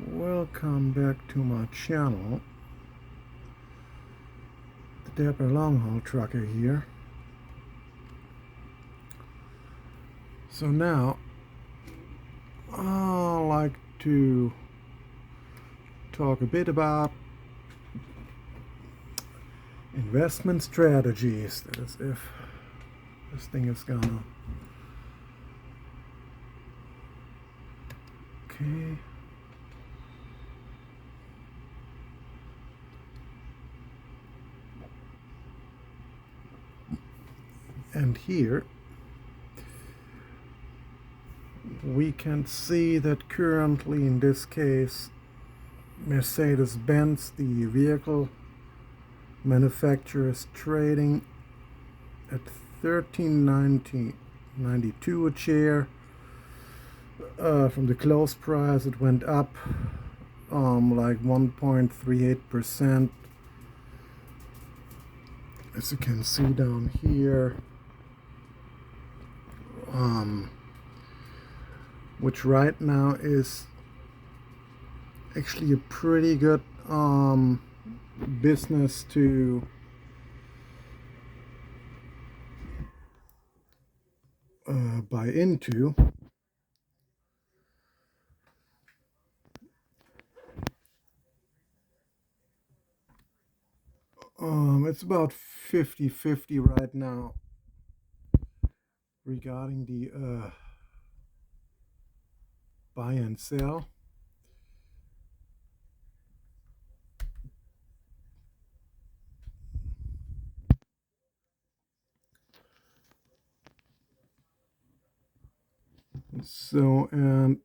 Welcome back to my channel. The Dapper Long-Haul Trucker here. So now I'd like to talk a bit about investment strategies. That is, if this thing is gonna... Okay. And here we can see that currently, in this case, Mercedes-Benz, the vehicle manufacturer, is trading at $13.92 a share. From the close price, it went up like 1.38%. As you can see down here, which right now is actually a pretty good business to buy into. It's about 50-50 right now regarding the buy and sell. So, and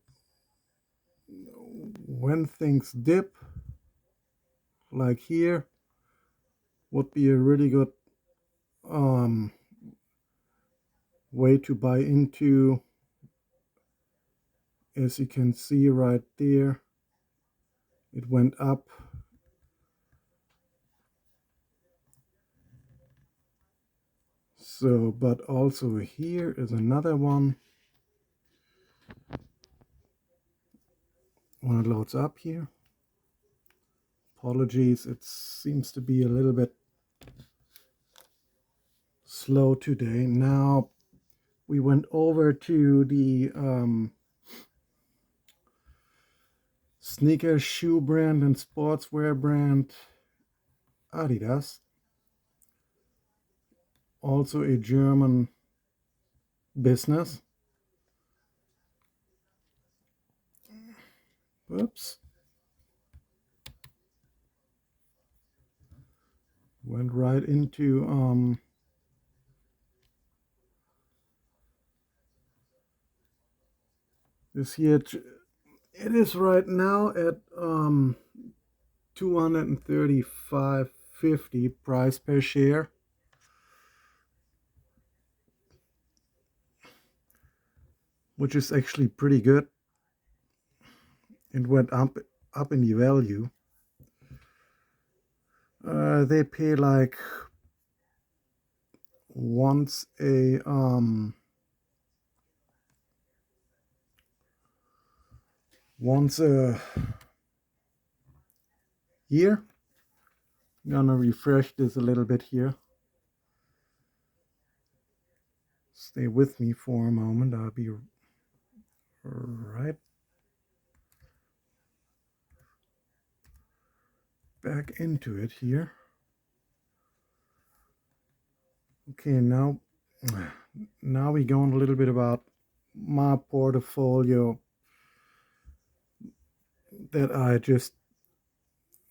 when things dip, like here, would be a really good way to buy into. As you can see right there, it went up. So, but also here is another one. When it loads up here, apologies, it seems to be a little bit slow today. Now we went over to the sneaker shoe brand and sportswear brand Adidas, also a German business. Whoops. Went right into this here. It is right now at 235.50 price per share, which is actually pretty good. It went up in the value. They pay like once a year. I'm gonna refresh this a little bit here. Stay with me for a moment. I'll be right back into it here. Okay, now we go on a little bit about my portfolio that I just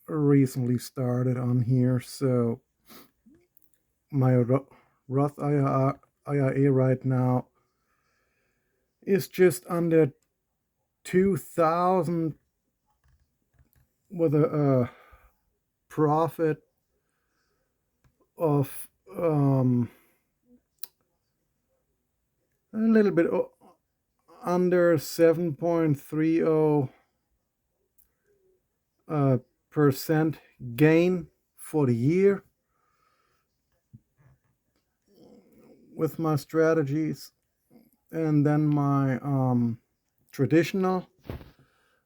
recently started on here. So my Roth IRA right now is just under 2,000 with a profit of a little bit under 7.30% gain for the year with my strategies. And then my traditional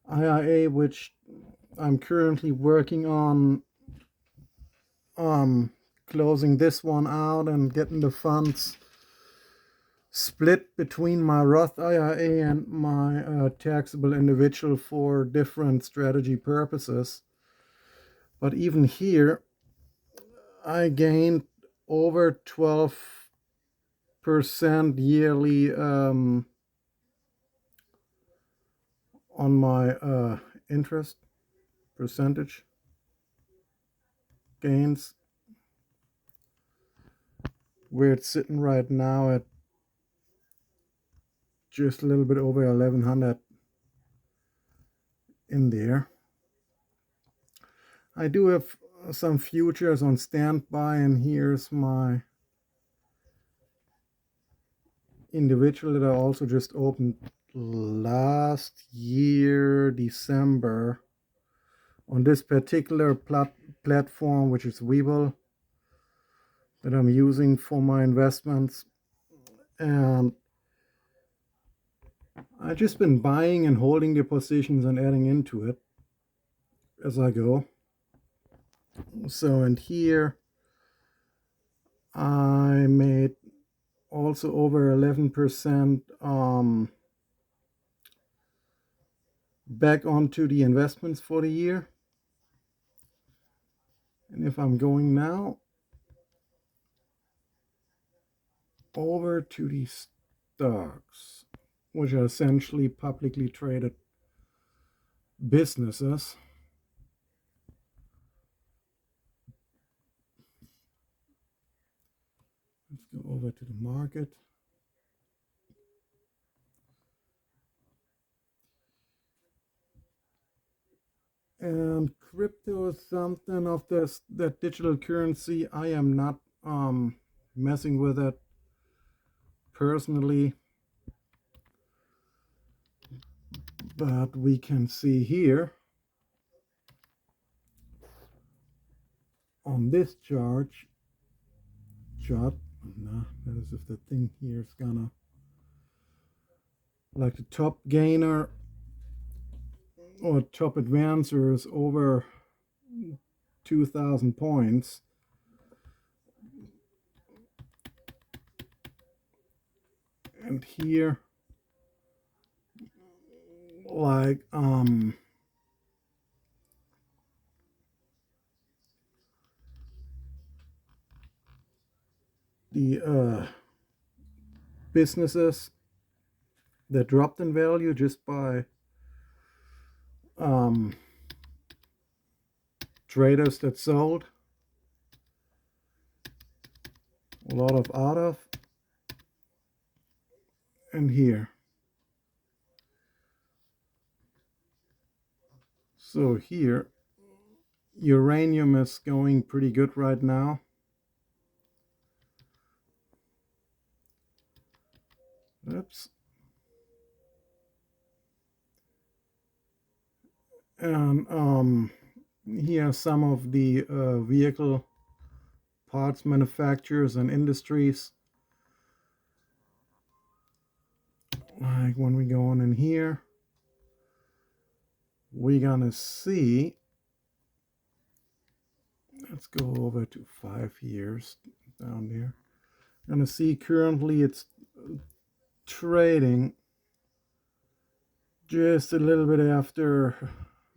IRA, which I'm currently working on closing this one out and getting the funds split between my Roth IRA and my taxable individual for different strategy purposes. But even here, I gained over 12% yearly on my interest percentage gains, where it's sitting right now at just a little bit over 1100 in there. I do have some futures on standby, and here's my individual that I also just opened last year December on this particular platform, which is Webull, that I'm using for my investments. And I've just been buying and holding the positions and adding into it as I go. So, and here I made also over 11% back onto the investments for the year. And if I'm going now over to the stocks, which are essentially publicly traded businesses, let's go over to the market. And crypto is something of this, that digital currency. I am not messing with it personally, but we can see here on this chart, no, that is if the thing here is gonna, like the top gainer or top advancer is over 2,000 points. And here, like the businesses that dropped in value just by traders that sold a lot of out of, and here. So here, uranium is going pretty good right now. Oops. And here are some of the vehicle parts manufacturers and industries. Like when we go on in here, we're gonna see, let's go over to 5 years down there. We're gonna see currently it's trading just a little bit after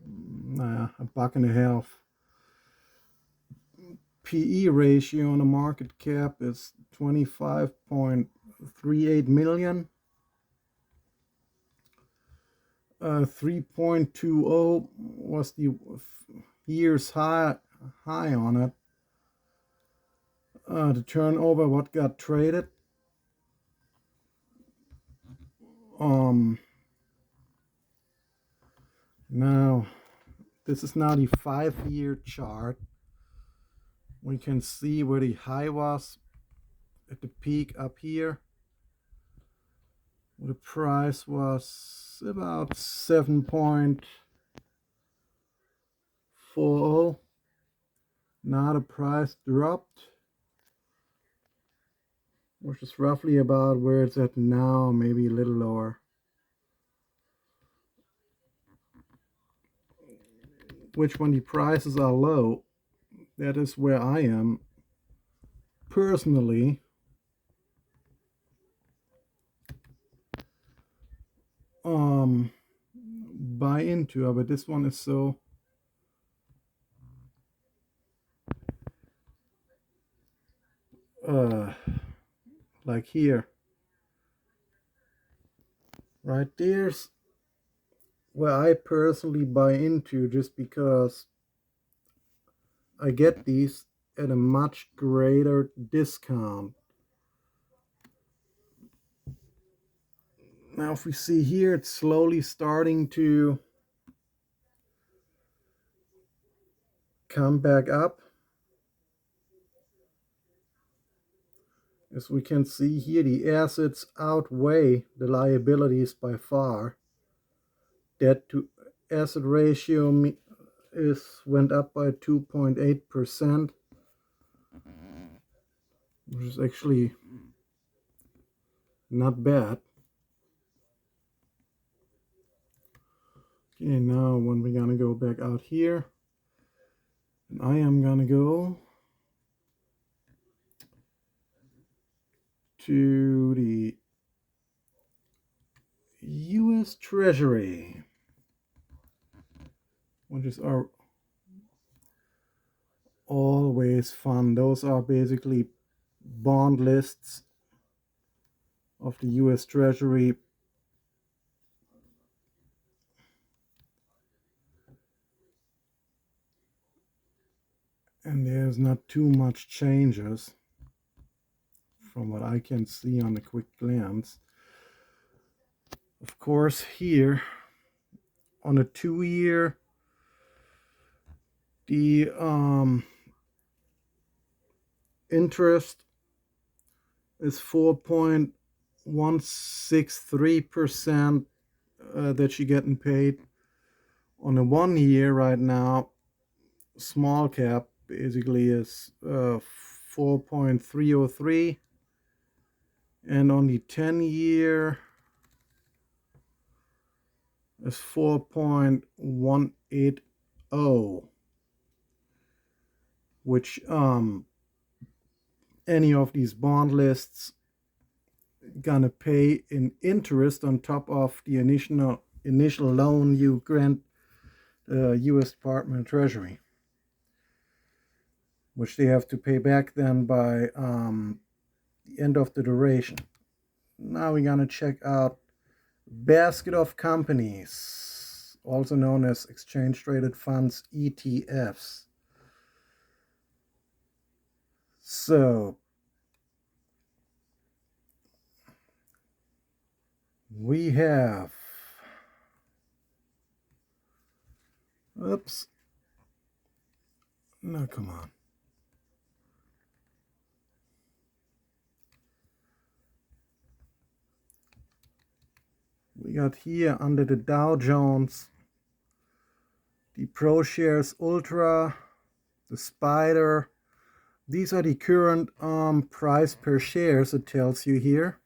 $1.50. PE ratio on the market cap is 25.38 million. 3.20 was the year's high on it. The turnover, what got traded. Now, this is now the 5-year chart. We can see where the high was at the peak up here. The price was about 7.40. Now the price dropped, which is roughly about where it's at now, maybe a little lower. which when the prices are low, that is where I am personally buy into. But this one is so like here, right there's where I personally buy into, just because I get these at a much greater discount. Now if we see here, it's slowly starting to come back up. As we can see here, the assets outweigh the liabilities by far. Debt to asset ratio went up by 2.8%, which is actually not bad. Okay, now when we're gonna go back out here, and I am gonna go to the US Treasury, which is our always fun. Those are basically bond lists of the US Treasury. And there's not too much changes from what I can see on a quick glance. Of course, here on a 2-year, the interest is 4.163% that you're getting paid. On a 1-year right now, small cap basically is 4.303, and on the 10-year is 4.180, which any of these bond lists gonna pay in interest on top of the initial loan you grant the US Department of Treasury, which they have to pay back then by the end of the duration. Now we're gonna check out basket of companies, also known as exchange traded funds, ETFs. So we have, oops, no, come on. We got here under the Dow Jones, the ProShares Ultra, the Spider. These are the current price per shares, it tells you here.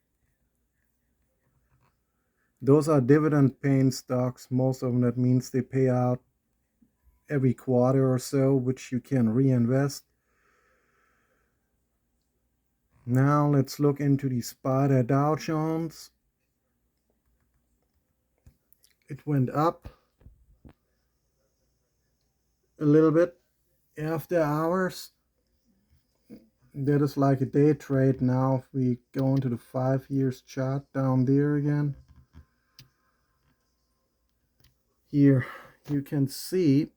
Those are dividend paying stocks, most of them. That means they pay out every quarter or so, which you can reinvest. Now let's look into the Spider Dow Jones. It went up a little bit after hours. That is like a day trade. Now if we go into the 5 years chart down there again, here you can see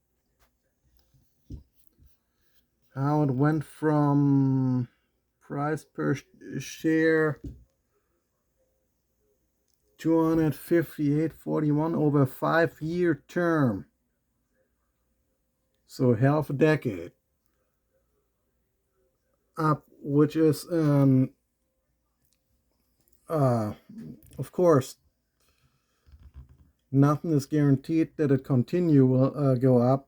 how it went from price per share 258.41 over a 5-year term, so half a decade up, which is of course nothing is guaranteed that it will go up,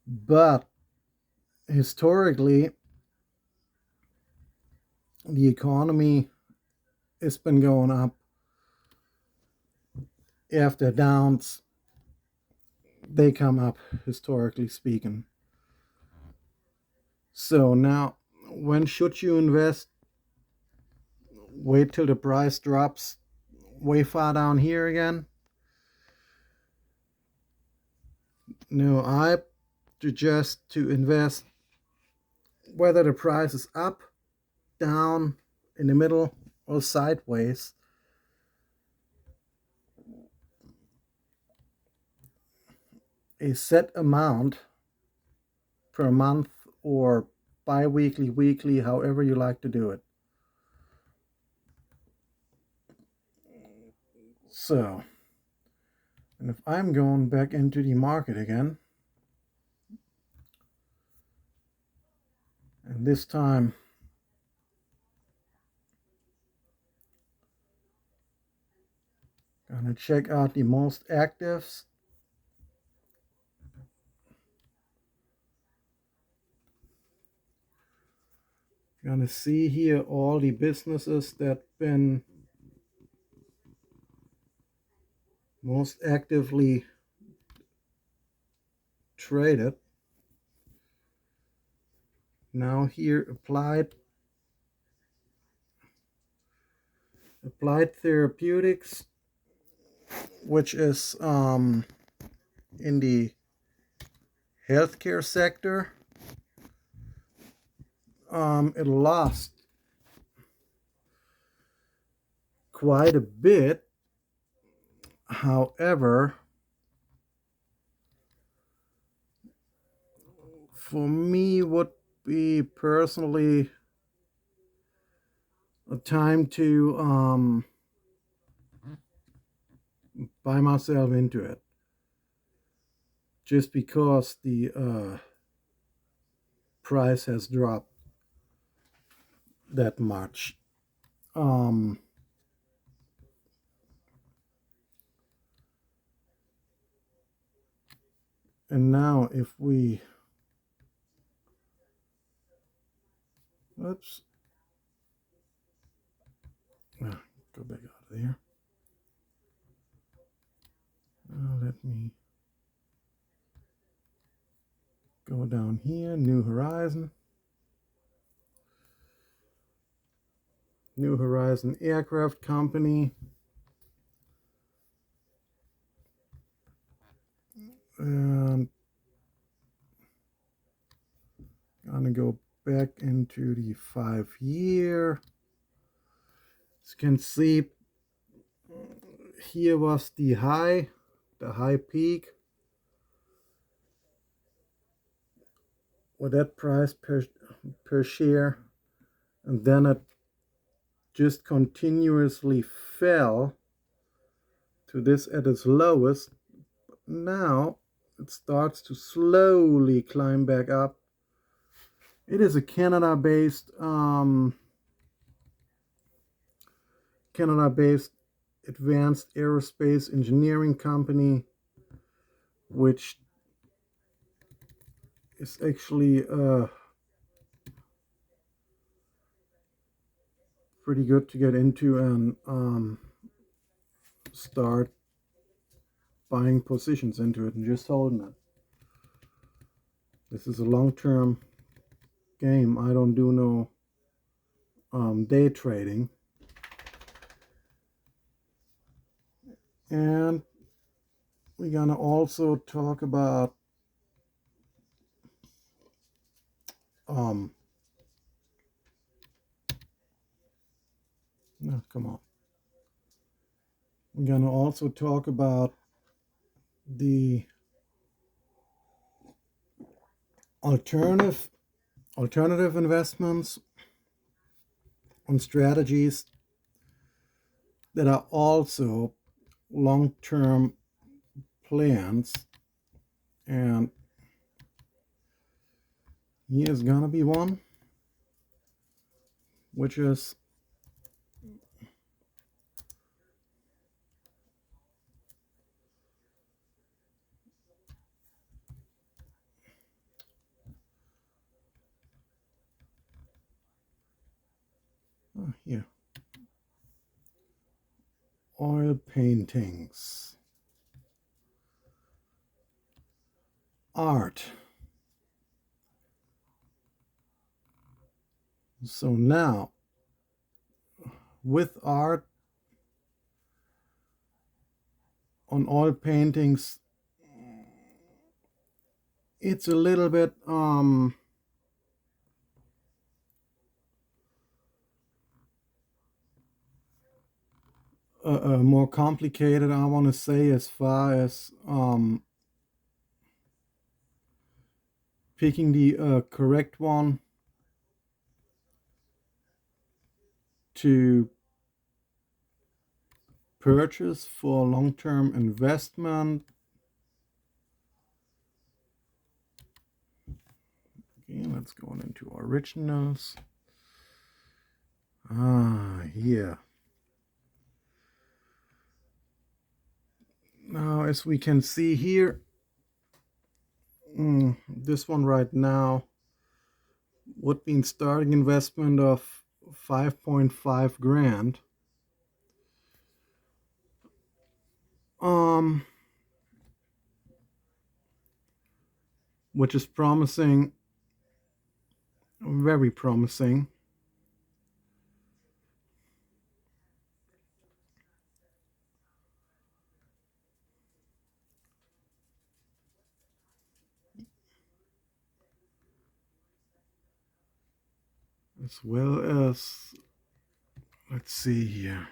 but historically the economy has been going up after downs they come up, historically speaking. So now, when should you invest? Wait till the price drops way far down here again? No, I suggest to invest whether the price is up, down, in the middle, or sideways. A set amount per month or bi-weekly, weekly, however you like to do it. So, and if I'm going back into the market again, and this time gonna check out the most actives. Gonna see here all the businesses that been most actively traded. Now here Applied Therapeutics, which is in the healthcare sector. It lost quite a bit. However, for me would be personally a time to buy myself into it, just because the price has dropped that much. And now if we, oops, go back out of there. Let me go down here, New Horizon. New Horizon Aircraft Company. And gonna go back into the 5-year. As you can see, here was the high peak with that price per share, and then it just continuously fell to this at its lowest. Now it starts to slowly climb back up. It is a Canada-based advanced aerospace engineering company, which is actually pretty good to get into and start buying positions into it and just holding it. This is a long-term game. I don't do no day trading. And we're gonna also talk about no, come on. We're gonna also talk about the alternative investments on strategies that are also long-term plans. And here's gonna be one, which is here, oil paintings. art. So now, with art on oil paintings, it's a little bit more complicated, I want to say, as far as picking the correct one to purchase for long-term investment. Okay, let's go into originals. Here. Now, as we can see here, this one right now would be starting investment of 5.5 grand. Which is promising, very promising. As well as, let's see here.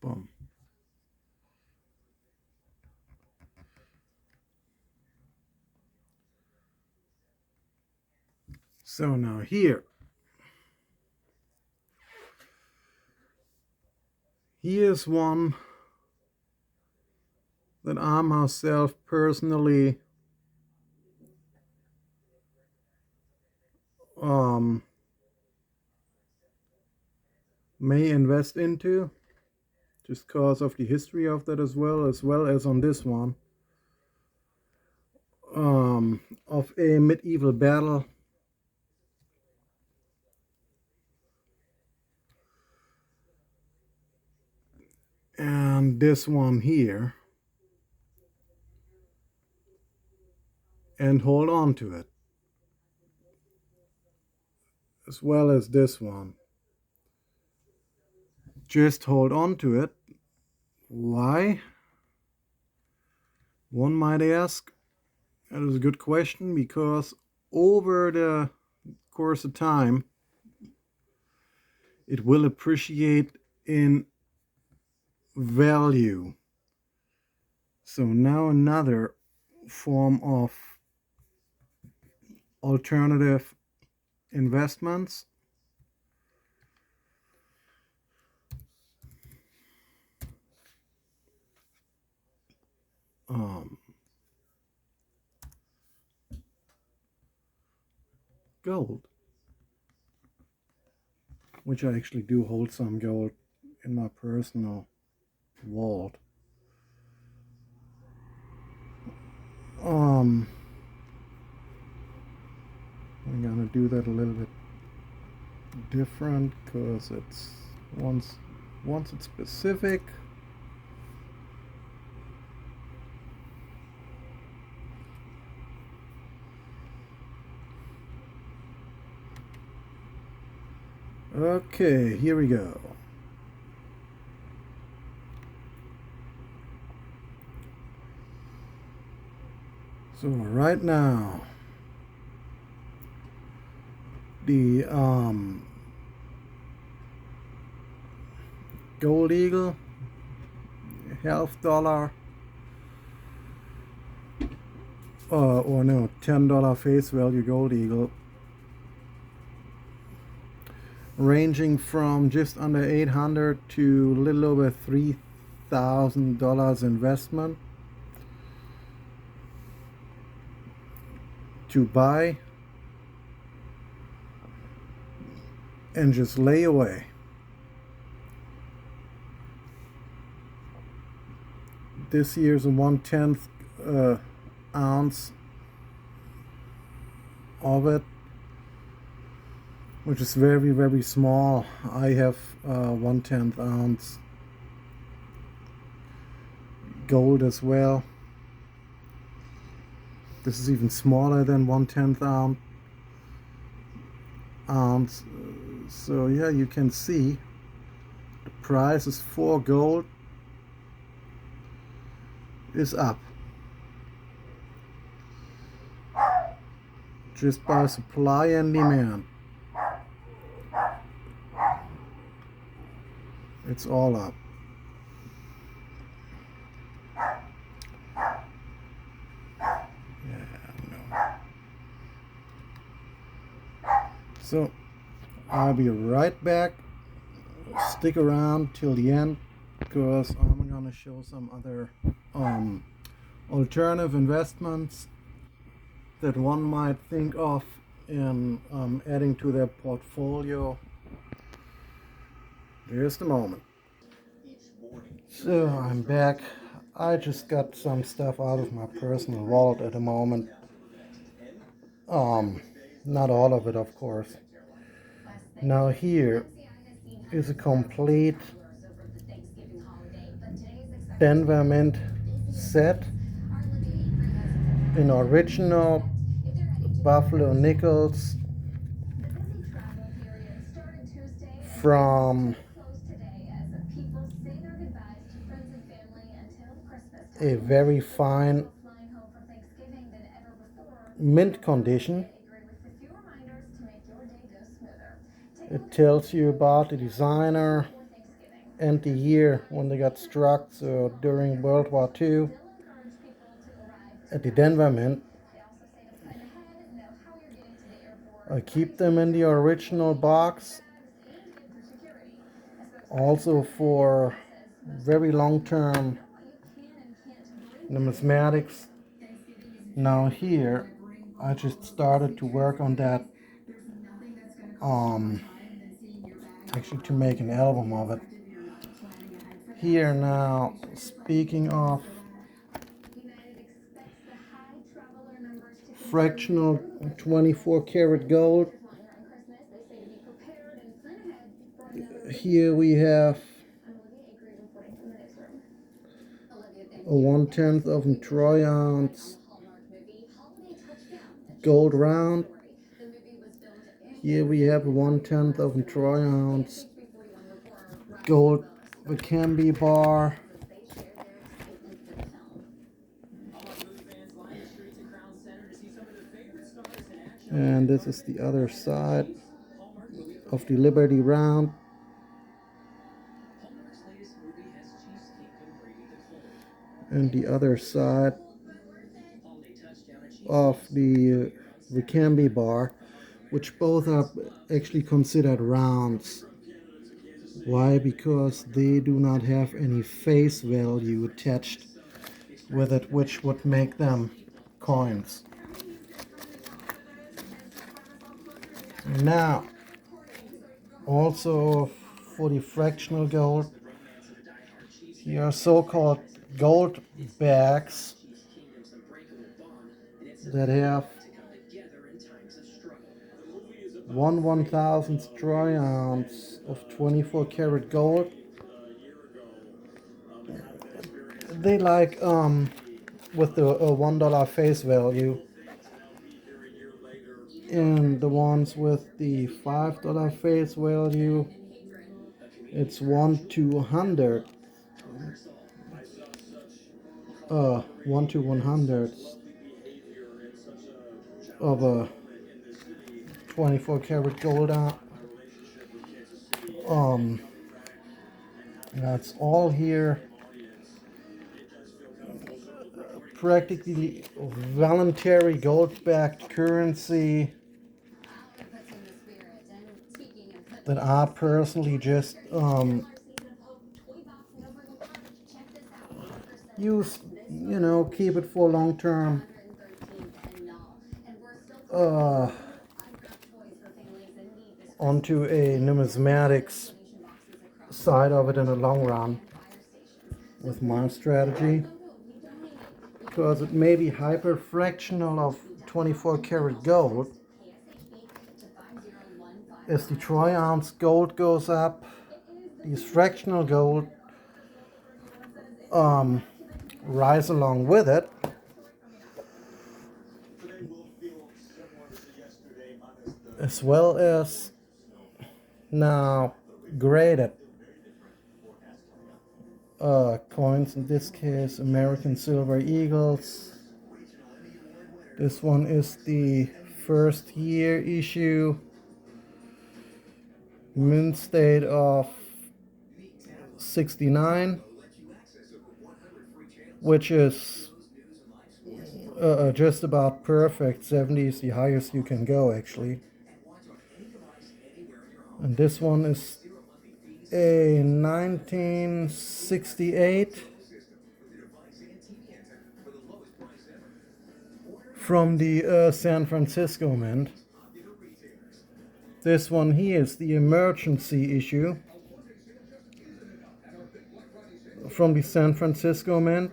Boom. So now here's one that I myself personally may invest into, just because of the history of that, as well as on this one of a medieval battle. And this one here, and hold on to it, as well as this one. Just hold on to it. Why? One might ask. That is a good question, because over the course of time, it will appreciate in value. So now another form of alternative investments. Gold, which I actually do hold some gold in my personal vault. I'm gonna do that a little bit different, because it's once it's specific. Okay, here we go. So right now, the Gold Eagle, $half, or no, $10 face value Gold Eagle, ranging from just under 800 to a little over $3,000 investment to buy and just lay away. This year's a 1/10 ounce of it, which is very, very small. I have 1/10 ounce gold as well. This is even smaller than 1/10 ounce. So yeah, you can see the prices for gold is up just by supply and demand. It's all up. So I'll be right back. Stick around till the end because I'm gonna show some other alternative investments that one might think of in adding to their portfolio. Just a moment. So I'm back. I just got some stuff out of my personal wallet at the moment. Not all of it, of course. Now here is a complete Denver Mint set in original Buffalo nickels from a very fine mint condition. It tells you about the designer and the year when they got struck, so during World War II at the Denver Mint. I keep them in the original box, also for very long-term numismatics. Now here I just started to work on that, actually to make an album of it. Here now, speaking of fractional 24 karat gold, here we have a 1/10 of a troy ounce gold round. Here we have a 1/10 of a troy ounce gold Vicambi bar. And this is the other side of the Liberty round. And the other side of the Vicambi bar, which both are actually considered rounds. Why? Because they do not have any face value attached with it, which would make them coins. Now, also for the fractional gold, here are so-called gold bags that have 1/1000th troy ounce of 24 karat gold. They like with the $1 face value, and the ones with the $5 face value, it's 1/200. 1/100 of a 24 karat gold out. That's all here. Practically voluntary gold-backed currency that I personally just use, keep it for long term. Onto a numismatics side of it in the long run with my strategy, because it may be hyper fractional of 24 karat gold, as the troy ounce gold goes up, these fractional gold rise along with it. As well as now graded coins, in this case American Silver Eagles. This one is the first year issue, mint state of 69, which is just about perfect. 70 is the highest you can go actually. And this one is a 1968 from the San Francisco Mint. This one here is the emergency issue from the San Francisco Mint,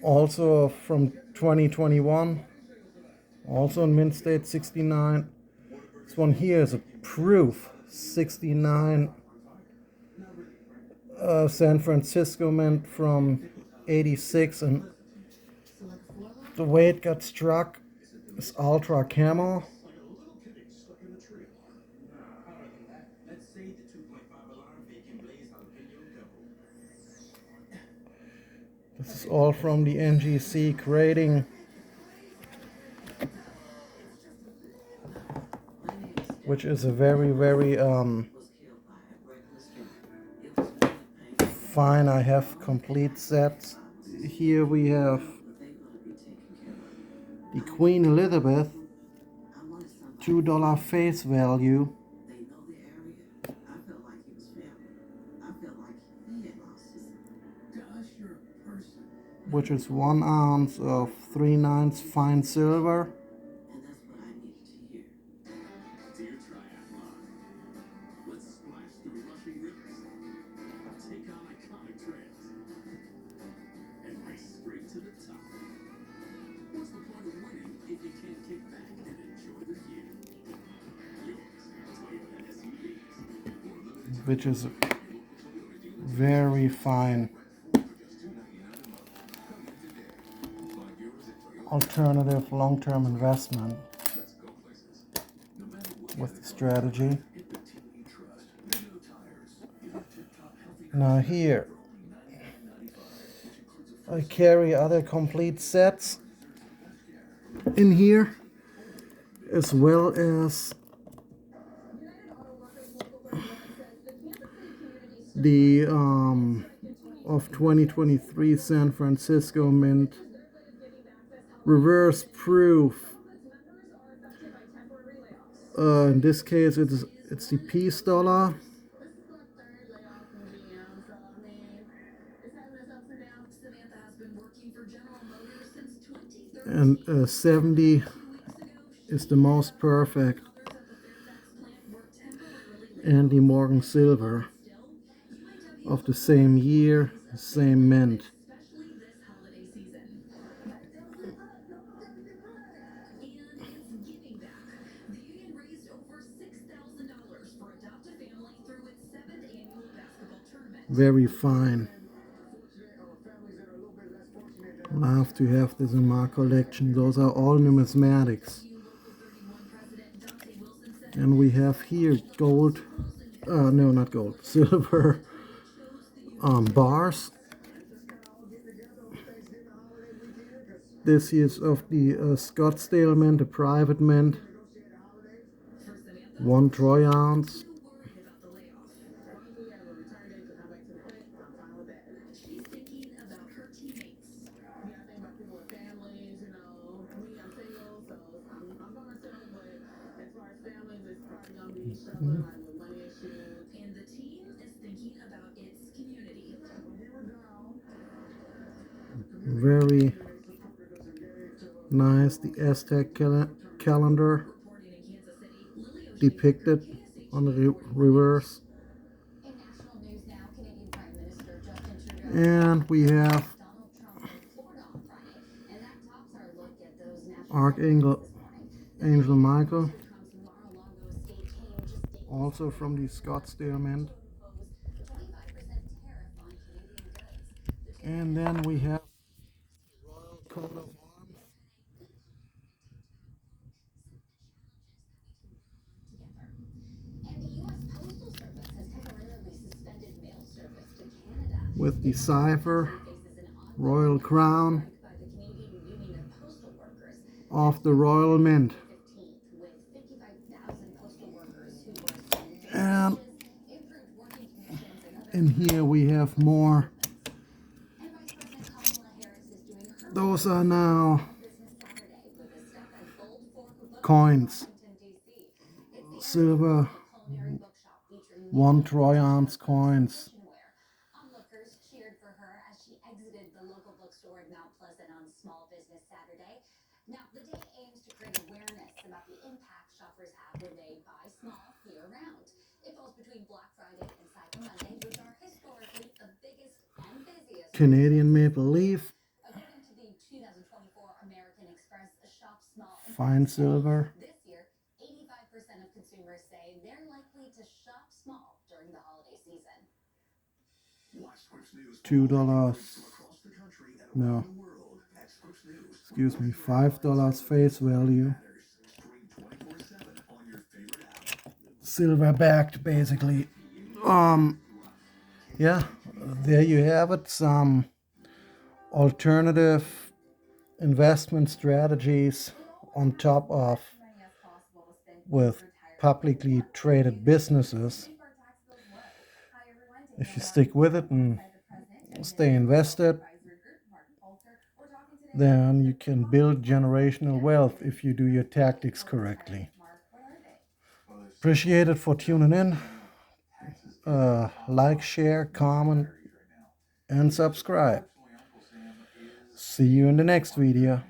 also from 2021, also in mint state 69. This one here is a proof 69 San Francisco Mint from 86, and the way it got struck is ultra camo. This is all from the NGC grading. Which is a very, very fine. I have complete sets. Here we have the Queen Elizabeth, $2 face value, which is 1 ounce of 3/9 fine silver. Which is very fine alternative long-term investment with the strategy. Now here I carry other complete sets in here, as well as the of 2023 San Francisco Mint reverse proof. In this case it's the peace dollar, and 70 is the most perfect, and the Morgan Silver of the same year, same mint. Very fine. Love to have this in my collection. Those are all numismatics. And we have here gold, no, not gold, silver bars. This is of the Scottsdale Mint, a private mint, 1 troy ounce. Very nice. The Aztec calendar depicted on the reverse. And we have Archangel Angel Michael, also from the Scottsdale Mint. And then we have the Royal Coat of Arms. With the cipher, Royal Crown of the Royal Mint. And in here we have more. Those are now coins. Silver 1 troy ounce coins. Onlookers cheered for her as she exited the local bookstore in Mount Pleasant on Small Business Saturday. Now, the day aims to create awareness about the impact shoppers have when they buy small year-round. It falls between Black Friday and Cyber Monday, which are historically the biggest and busiest. Canadian Maple Leaf. According to the 2024 American Express Shop Small Fine silver. This year, 85% of consumers say they're likely to shop small during the holiday season. $2. No. Excuse me, $5 face value. Silver backed, basically. Yeah, there you have it. Some alternative investment strategies on top of with publicly traded businesses. If you stick with it and stay invested, then you can build generational wealth if you do your tactics correctly. Appreciate it for tuning in. Like, share, comment, and subscribe. See you in the next video.